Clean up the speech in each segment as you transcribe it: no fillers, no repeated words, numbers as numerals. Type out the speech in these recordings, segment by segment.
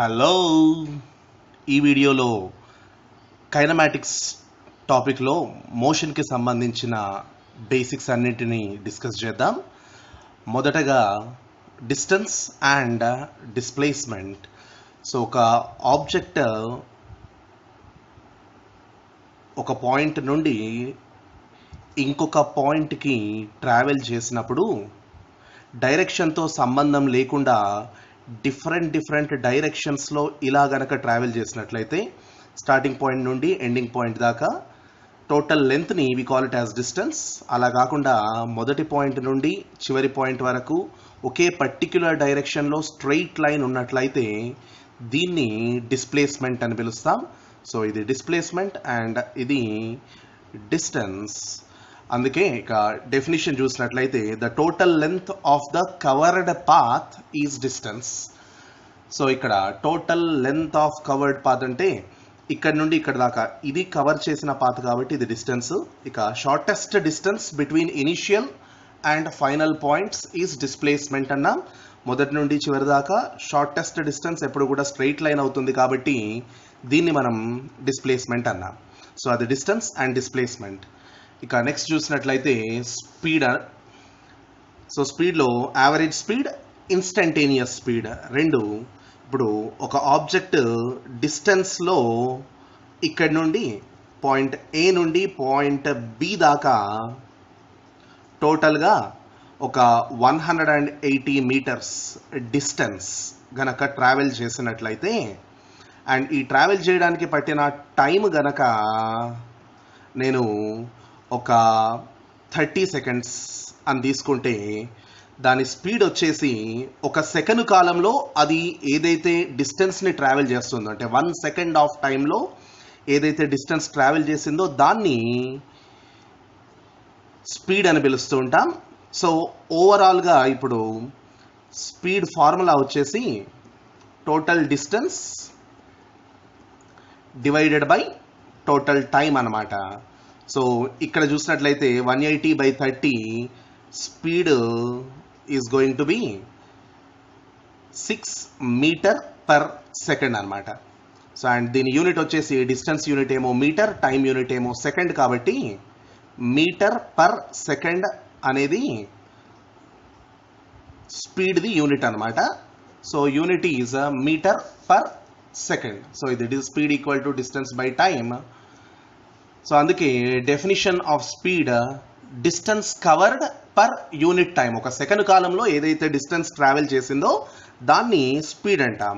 Hello, ఈ వీడియోలో kinematics టాపిక్లో మోషన్కి సంబంధించిన బేసిక్స్ అన్నింటినీ డిస్కస్ చేద్దాం. మొదటగా డిస్టెన్స్ అండ్ డిస్ప్లేస్మెంట్. సో ఒక ఆబ్జెక్ట్ ఒక పాయింట్ నుండి ఇంకొక పాయింట్కి ట్రావెల్ చేసినప్పుడు డైరెక్షన్తో సంబంధం లేకుండా డిఫరెంట్ డైరెక్షన్స్లో ఇలా గనక ట్రావెల్ చేసినట్లయితే స్టార్టింగ్ పాయింట్ నుండి ఎండింగ్ పాయింట్ దాకా టోటల్ లెంత్ని we call it as distance. అలా కాకుండా మొదటి పాయింట్ నుండి చివరి పాయింట్ వరకు ఒకే పర్టిక్యులర్ డైరెక్షన్లో స్ట్రెయిట్ లైన్ ఉన్నట్లయితే దీన్ని డిస్ప్లేస్మెంట్ అని పిలుస్తాం. సో ఇది డిస్ప్లేస్మెంట్ అండ్ ఇది డిస్టెన్స్. అందుకే ఇక డెఫినిషన్ చూసినట్లయితే the total length of the covered path is distance. So ఇక్కడ total length of covered path అంటే ఇక్కడ నుండి ఇక్కడ దాకా ఇది కవర్ చేసిన పాత్ కాబట్టి ఇది డిస్టెన్స్. ఇక shortest distance between initial and final points is displacement అన్నాం. మొదటి నుండి చివరి దాకా షార్టెస్ట్ డిస్టెన్స్ ఎప్పుడు కూడా స్ట్రెయిట్ లైన్ అవుతుంది కాబట్టి దీన్ని మనం డిస్ప్లేస్మెంట్ అన్నాం. సో అది డిస్టెన్స్ అండ్ డిస్ప్లేస్మెంట్. ఇక నెక్స్ట్ చూసినట్లయితే స్పీడ్. సో స్పీడ్లో యావరేజ్ స్పీడ్, ఇన్స్టంటేనియస్ స్పీడ్ రెండు. ఇప్పుడు ఒక ఆబ్జెక్ట్ డిస్టెన్స్లో ఇక్కడ నుండి పాయింట్ ఏ నుండి పాయింట్ బి దాకా టోటల్గా ఒక 180 మీటర్స్ డిస్టెన్స్ గనక ట్రావెల్ చేసినట్లయితే అండ్ ఈ ట్రావెల్ చేయడానికి పట్టిన టైం గనక నేను ఒక 30 సెకండ్స్ అని తీసుకుంటే దాని స్పీడ్ వచ్చేసి ఒక సెకండ్ కాలంలో అది ఏదైతే డిస్టెన్స్ని ట్రావెల్ చేస్తుందో అంటే 1 సెకండ్ ఆఫ్ టైంలో ఏదైతే డిస్టెన్స్ ట్రావెల్ చేసిందో దాన్ని స్పీడ్ అని పిలుస్తూ ఉంటాం. సో ఓవరాల్గా ఇప్పుడు స్పీడ్ ఫార్ములా వచ్చేసి total distance divided by total time అన్నమాట. సో ఇక్కడ చూసినట్లయితే 180/30 speed is going to be 6 metre per second అనమాట. సో అండ్ దీని యూనిట్ వచ్చేసి డిస్టెన్స్ యూనిట్ ఏమో మీటర్, టైం యూనిట్ ఏమో సెకండ్ కాబట్టి మీటర్ పర్ సెకండ్ అనేది స్పీడ్ది యూనిట్ అనమాట. So unit is metre per second. So ఇది speed equal to distance by time. So అందుకే definition of speed distance covered per unit time. ఒక second కాలంలో ఏదైతే డిస్టెన్స్ ట్రావెల్ చేసిందో దాన్ని స్పీడ్ అంటాం.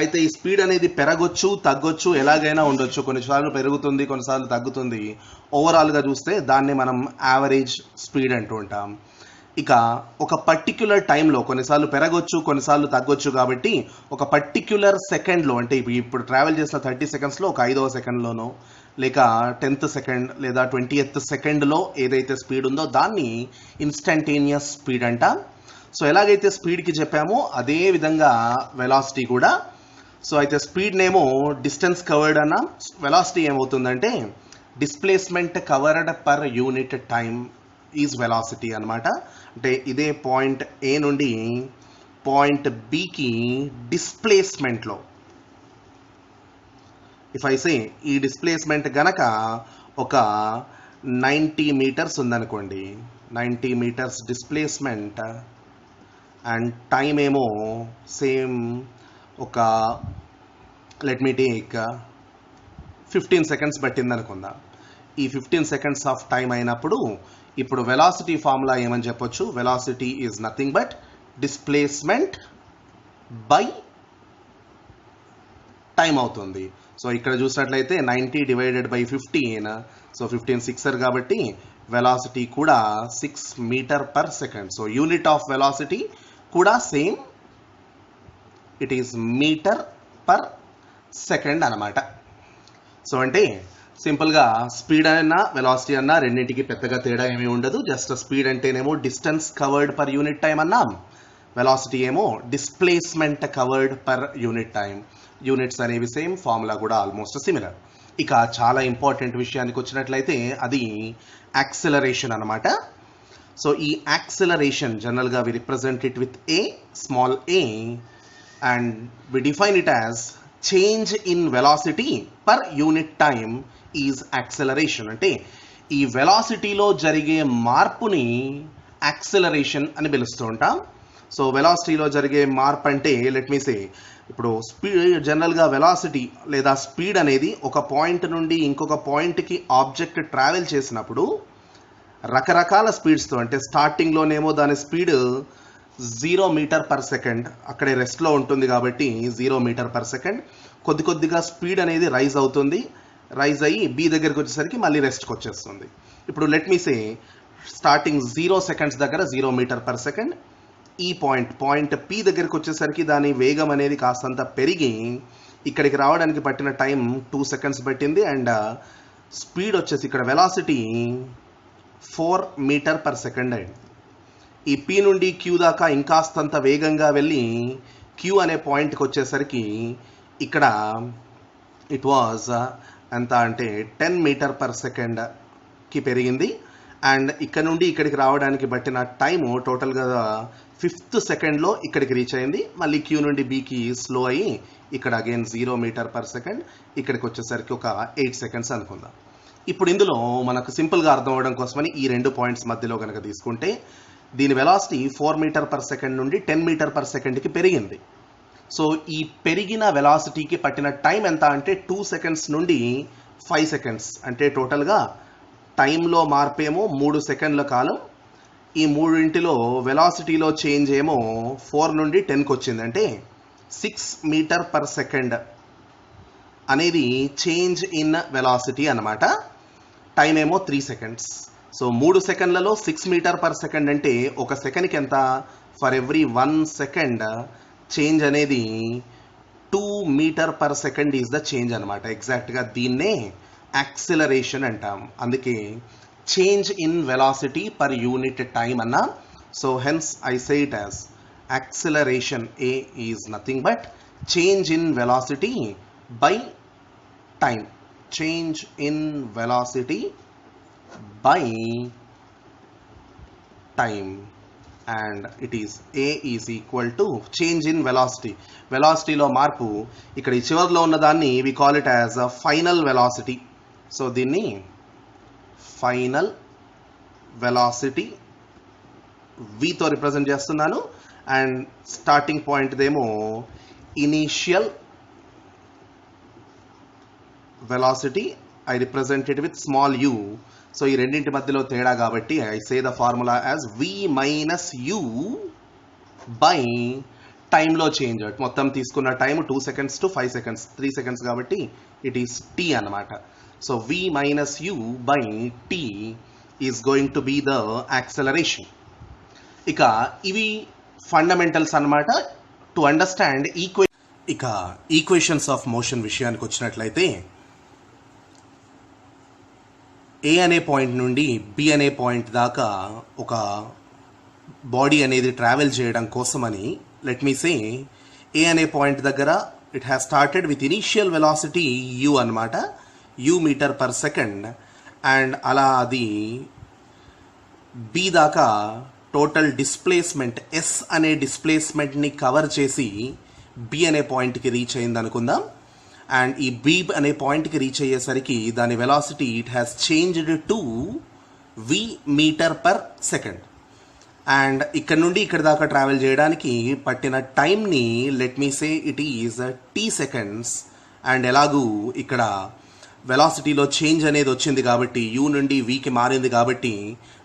అయితే ఈ స్పీడ్ అనేది పెరగొచ్చు, తగ్గొచ్చు, ఎలాగైనా ఉండొచ్చు. కొన్నిసార్లు పెరుగుతుంది, కొన్నిసార్లు తగ్గుతుంది. ఓవరాల్గా చూస్తే దాన్ని మనం యావరేజ్ స్పీడ్ అంటూ ఉంటాం. ఇక ఒక పర్టిక్యులర్ టైంలో కొన్నిసార్లు పెరగొచ్చు, కొన్నిసార్లు తగ్గొచ్చు కాబట్టి ఒక పర్టిక్యులర్ సెకండ్లో అంటే ఇప్పుడు ట్రావెల్ చేసిన 30 సెకండ్స్లో ఒక 5వ సెకండ్లోనో లేక 10th సెకండ్ లేదా 20th సెకండ్లో ఏదైతే స్పీడ్ ఉందో దాన్ని ఇన్స్టంటేనియస్ స్పీడ్ అంటాం. సో ఎలాగైతే స్పీడ్కి చెప్పామో అదే విధంగా వెలాసిటీ కూడా. సో అయితే స్పీడ్నేమో డిస్టెన్స్ కవర్డ్ అన్నాం. వెలాసిటీ ఏమవుతుందంటే displacement covered per unit time is velocity అనమాట. అంటే ఇదే పాయింట్ ఏ నుండి పాయింట్ బికి డిస్ప్లేస్మెంట్లో ఇఫ్ ఐ సే ఈ డిస్ప్లేస్మెంట్ గనక ఒక 90 మీటర్స్ ఉందనుకోండి, 90 మీటర్స్ డిస్ప్లేస్మెంట్ అండ్ టైం ఏమో సేమ్ ఒక లెట్ మీ టేక్ 15 సెకండ్స్ పట్టింది అనుకుందాం. ఈ 15 సెకండ్స్ ఆఫ్ టైం అయినప్పుడు ఇప్పుడు వెలాసిటీ ఫార్ములా ఏమని చెప్పొచ్చు? Velocity is nothing but displacement by time అవుతుంది. సో ఇక్కడ చూసినట్లయితే 90 డివైడెడ్ బై 15. సో 15 సిక్సర్ కాబట్టి వెలాసిటీ కూడా 6 metre per second. So unit of velocity కూడా same, it is metre per second అనమాట. సో అంటే సింపుల్గా స్పీడ్ అన్నా వెలాసిటీ అన్నా రెండింటికి పెద్దగా తేడా ఏమీ ఉండదు. జస్ట్ స్పీడ్ అంటేనేమో distance covered per unit time అన్నాం, వెలాసిటీ ఏమో displacement covered per unit time. Units అనేవి సేమ్, ఫార్ములా కూడా ఆల్మోస్ట్ సిమిలర్. ఇక చాలా ఇంపార్టెంట్ విషయానికి వచ్చినట్లయితే అది యాక్సిలరేషన్ అనమాట. సో ఈ యాక్సిలరేషన్ జనరల్గా we represent it with a, small a, and we define it as change in velocity per unit time is acceleration. అంటే ఈ వెలాసిటీలో జరిగే మార్పుని యాక్సెలరేషన్ అని పిలుస్తూ ఉంటాం. సో వెలాసిటీలో జరిగే మార్పు అంటే లెట్ మీ సే, ఇప్పుడు స్పీడ్ జనరల్గా వెలాసిటీ లేదా స్పీడ్ అనేది ఒక పాయింట్ నుండి ఇంకొక పాయింట్కి ఆబ్జెక్ట్ ట్రావెల్ చేసినప్పుడు రకరకాల స్పీడ్స్తో, అంటే స్టార్టింగ్లోనేమో దాని స్పీడ్ 0 మీటర్ పర్ సెకండ్, అక్కడే రెస్ట్లో ఉంటుంది కాబట్టి 0 మీటర్ పర్ సెకండ్, కొద్ది కొద్దిగా స్పీడ్ అనేది రైజ్ అవుతుంది, రైజ్ అయ్యి బి దగ్గరికి వచ్చేసరికి మళ్ళీ రెస్ట్కి వచ్చేస్తుంది. ఇప్పుడు లెట్ మీ సే స్టార్టింగ్ 0 సెకండ్స్ దగ్గర 0 మీటర్ పర్ సెకండ్, ఈ పాయింట్ పి దగ్గరికి వచ్చేసరికి దాని వేగం అనేది కాస్తంత పెరిగి ఇక్కడికి రావడానికి పట్టిన టైం 2 సెకండ్స్ పట్టింది. అండ్ స్పీడ్ వచ్చేసి ఇక్కడ వెలాసిటీ 4 మీటర్ పర్ సెకండ్ అయింది. ఈ పి నుండి క్యూ దాకా ఇంకాస్తంత వేగంగా వెళ్ళి క్యూ అనే పాయింట్కి వచ్చేసరికి ఇక్కడ ఇట్ వాజ్ ఎంత అంటే 10 మీటర్ పర్ సెకండ్కి పెరిగింది. అండ్ ఇక్కడ నుండి ఇక్కడికి రావడానికి పట్టిన టైము టోటల్గా 5th సెకండ్లో ఇక్కడికి రీచ్ అయింది. మళ్ళీ క్యూ నుండి బీకి స్లో అయ్యి ఇక్కడ అగైన్ 0 మీటర్ పర్ సెకండ్, ఇక్కడికి వచ్చేసరికి ఒక 8 సెకండ్స్ అనుకుందాం. ఇప్పుడు ఇందులో మనకు సింపుల్గా అర్థం అవడం కోసమని ఈ 2 పాయింట్స్ మధ్యలో కనుక తీసుకుంటే దీని వెలాసిటీ 4 మీటర్ పర్ సెకండ్ నుండి 10 మీటర్ పర్ సెకండ్కి పెరిగింది. సో ఈ పెరిగిన వెలాసిటీకి పట్టిన టైం ఎంత అంటే 2 సెకండ్స్ నుండి 5 సెకండ్స్, అంటే టోటల్గా టైంలో మార్పేమో 3 సెకండ్ల కాలం. ఈ మూడింటిలో వెలాసిటీలో చేంజ్ ఏమో 4 నుండి 10కి వచ్చింది, అంటే 6 మీటర్ పర్ సెకండ్ అనేది చేంజ్ ఇన్ వెలాసిటీ అన్నమాట. టైం ఏమో 3 సెకండ్స్. సో 3 సెకండ్లలో 6 మీటర్ పర్ సెకండ్ అంటే ఒక సెకండ్కి ఎంత? ఫర్ ఎవ్రీ 1 సెకండ్ చేంజ్ అనేది 2 metre per second is the change అనమాట. ఎగ్జాక్ట్గా దీన్నే యాక్సిలరేషన్ అంటాం. అందుకే change in velocity per unit time అన్నా. So hence I say it as acceleration a is nothing but change in velocity by time. Change in velocity by time, and it is a is equal to change in velocity. వెలాసిటీలో మార్పు, ఇక్కడ ఈ చివరిలో ఉన్న దాన్ని we call it as a final velocity. So దీన్ని final velocity వితో represent చేస్తున్నాను. అండ్ స్టార్టింగ్ పాయింట్ దేమో initial velocity, I represented with small u. So ఈ రెండింటి మధ్యలో తేడా కాబట్టి I say the formula as v minus u by టైంలో చేంజ్. మొత్తం తీసుకున్న time 2 seconds to 5 seconds, 3 seconds కాబట్టి ఇట్ ఈస్ t అన్నమాట. So v minus u by t is going to be the acceleration. ఇక ఇవి ఫండమెంటల్స్ అన్నమాట to understand equations of motion విషయానికి వచ్చినట్లయితే, ఏ అనే పాయింట్ నుండి బి అనే పాయింట్ దాకా ఒక బాడీ అనేది ట్రావెల్ చేయడం కోసమని లెట్ మీ సే ఏ అనే పాయింట్ దగ్గర it has started with initial velocity u అనమాట, u metre per second. And అలా అది బి దాకా టోటల్ డిస్ప్లేస్మెంట్ ఎస్ అనే డిస్ప్లేస్మెంట్ని కవర్ చేసి బి అనే పాయింట్కి రీచ్ అయింది అనుకుందాం. అండ్ ఈ బి అనే పాయింట్కి రీచ్ అయ్యేసరికి దాని velocity it has changed to v metre per second. And ఇక్కడ నుండి ఇక్కడ దాకా ట్రావెల్ చేయడానికి పట్టిన టైంని let me say it is t seconds. And ఎలాగూ ఇక్కడ వెలాసిటీలో చేంజ్ అనేది వచ్చింది కాబట్టి యూ నుండి వీకి మారింది కాబట్టి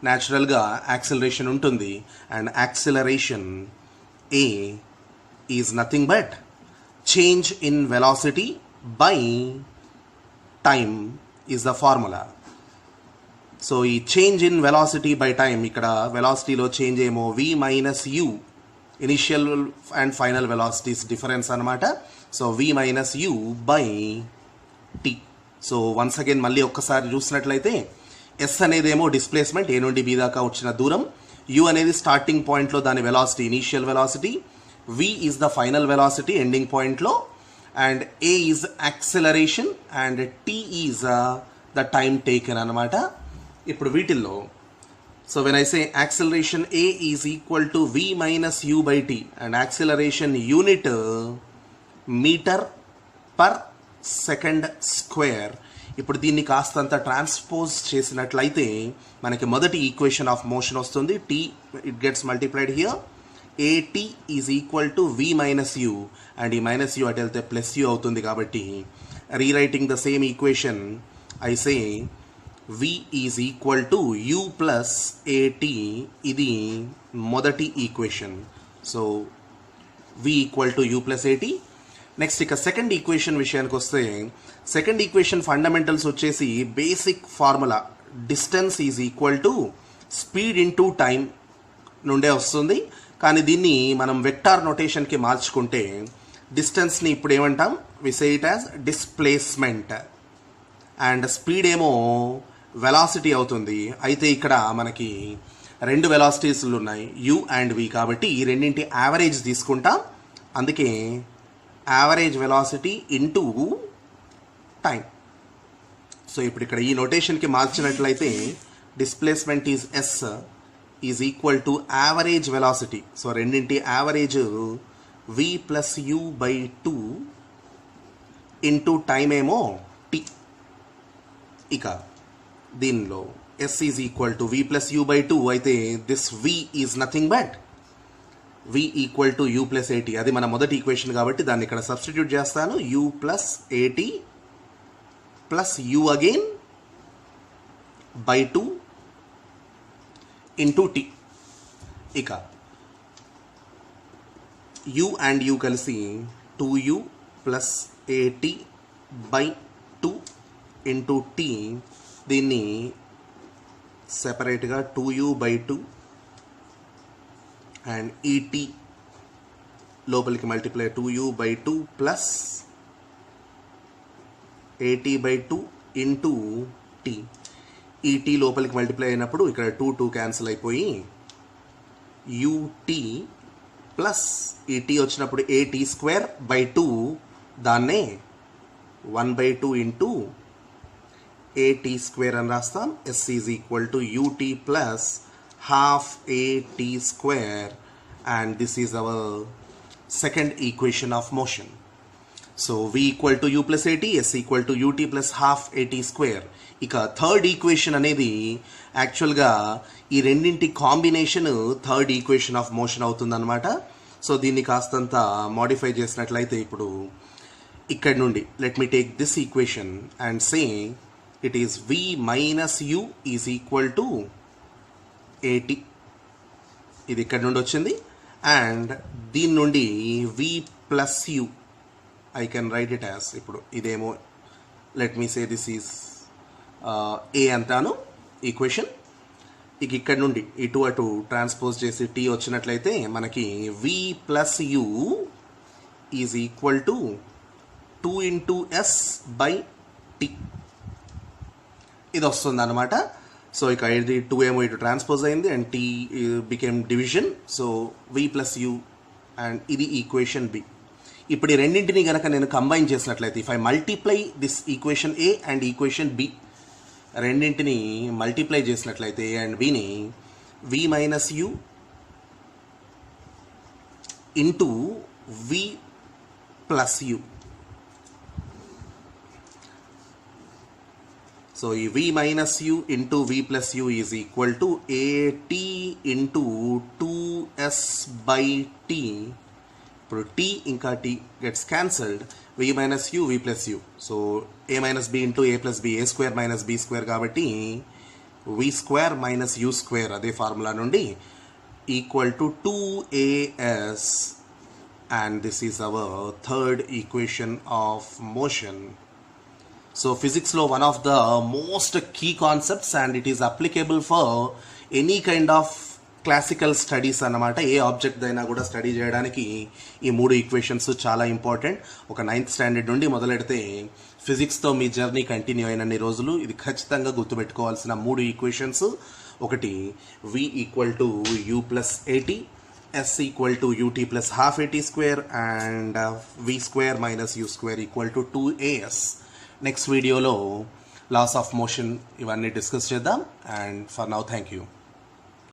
న్యాచురల్గా యాక్సిలరేషన్ ఉంటుంది. And acceleration a is nothing but change in velocity by time is the formula. So ఈ change in velocity by time, ఇక్కడ వెలాసిటీలో చేంజ్ ఏమో v minus u, initial and final velocities difference అనమాట. So v minus u by t. So once again మళ్ళీ ఒక్కసారి చూసినట్లయితే yes అనేదేమో displacement, ఏ నుండి B దాకా వచ్చిన దూరం, యూ అనేది స్టార్టింగ్ పాయింట్లో దాని velocity initial velocity, v is the final velocity ending పాయింట్లో, and a is acceleration and t is the time taken అనమాట. ఇప్పుడు వీటిల్లో So when I say acceleration A is equal to v minus u by t and acceleration unit meter per second square, ఇప్పుడు దీన్ని కాస్తంత transpose చేసినట్లయితే మనకి మొదటి equation of motion వస్తుంది. t it gets multiplied here. at is equal to v minus u and ఈ minus u అటు వెళ్తే ప్లస్ u అవుతుంది. కాబట్టి rewriting the same equation I say v is equal to u plus at. ఇది మొదటి equation. So v equal to u plus at. Next ఇక second equation విషయానికి వస్తే సెకండ్ ఈక్వేషన్ ఫండమెంటల్స్ వచ్చేసి basic formula distance is equal to speed into time నుండే వస్తుంది. కానీ దీన్ని మనం వెక్టార్ నొటేషన్కి మార్చుకుంటే డిస్టెన్స్ని ఇప్పుడు ఏమంటాం, we say it as displacement and speed ఏమో వెలాసిటీ అవుతుంది. అయితే ఇక్కడ మనకి రెండు వెలాసిటీస్లు ఉన్నాయి, u అండ్ v. కాబట్టి ఈ రెండింటి యావరేజ్ తీసుకుంటాం. అందుకే average velocity into time. So ఇప్పుడు ఇక్కడ ఈ నోటేషన్కి మార్చినట్లయితే displacement is s is equal to average velocity. So రెండింటి average v plus u by 2 into time ఏమో t. ఇక దీనిలో s is equal to v plus u by 2 అయితే this v is nothing but v equal to u plus at. అది మన మొదటి equation కాబట్టి దాన్ని ఇక్కడ సబ్స్టిట్యూట్ చేస్తాను. u plus at plus u again by 2 into t. ఇక u అండ్ u కలిసి 2u plus at by 2 into t. దీన్ని సెపరేట్గా 2u బై 2 అండ్ ఈ t లోపలికి multiply 2u by 2 plus at by 2 into t. ఈ t లోపలికి multiply అయినప్పుడు ఇక్కడ 2 క్యాన్సిల్ అయిపోయి ut ప్లస్ ఈ t వచ్చినప్పుడు at స్క్వేర్ బై 2 దాన్నే 1 బై 2 ఇంటూ at స్క్వేర్ అని రాస్తాం. s is equal to ut plus half at square and this is our second equation of motion. So v equal to u plus at, s equal to ut plus half at square. ఇక third equation అనేది యాక్చువల్గా ఈ రెండింటి combination third equation of motion అవుతుందన్నమాట. So దీన్ని కాస్తంత modify చేసినట్లయితే ఇప్పుడు ఇక్కడ నుండి let me take this equation and say it is v minus u is equal to at. ఇది ఇక్కడ నుండి వచ్చింది. అండ్ దీని నుండి v plus u I can write it as, ఇప్పుడు ఇదేమో let me say this is a అంటాను equation. ఇక ఇక్కడ నుండి ఇటు అటు ట్రాన్స్పోజ్ చేసి t వచ్చినట్లయితే మనకి v plus u is equal to 2 into s by t ఇది వస్తుంది అన్నమాట. సో ఇక ఇది 2 ఏమో ఇటు ట్రాన్స్పోజ్ అయింది and t became division. So v plus u and ఇది ఈక్వేషన్ b. ఇప్పుడు ఈ రెండింటిని కనుక నేను కంబైన్ చేసినట్లయితే if I multiply this equation a and equation b, రెండింటిని మల్టిప్లై చేసినట్లయితే a అండ్ bని v minus u into v plus u. So ఈ v minus u into v plus u is equal to at into 2s by t. ఇప్పుడు t ఇంకా t gets cancelled, v minus u v plus u. So a minus b into a plus b, a square minus b square కాబట్టి v square minus u square అదే formula నుండి equal to 2as and this is our third equation of motion. So physics lo one of the most key concepts and it is applicable for any kind of classical studies అన్నమాట. ఏ object అయినా కూడా study చేయడానికి ఈ మూడు equations చాలా important. ఒక 9th standard నుండి మొదలెడితే ఫిజిక్స్తో మీ జర్నీ కంటిన్యూ అయినన్ని రోజులు ఇది ఖచ్చితంగా గుర్తుపెట్టుకోవాల్సిన మూడు ఈక్వేషన్స్. ఒకటి v equal to u plus at, s equal to ut plus half at square and v square minus u square equal to 2as. Next వీడియోలో లాస్ ఆఫ్ మోషన్ ఇవన్నీ డిస్కస్ చేద్దాం. And for now thank you.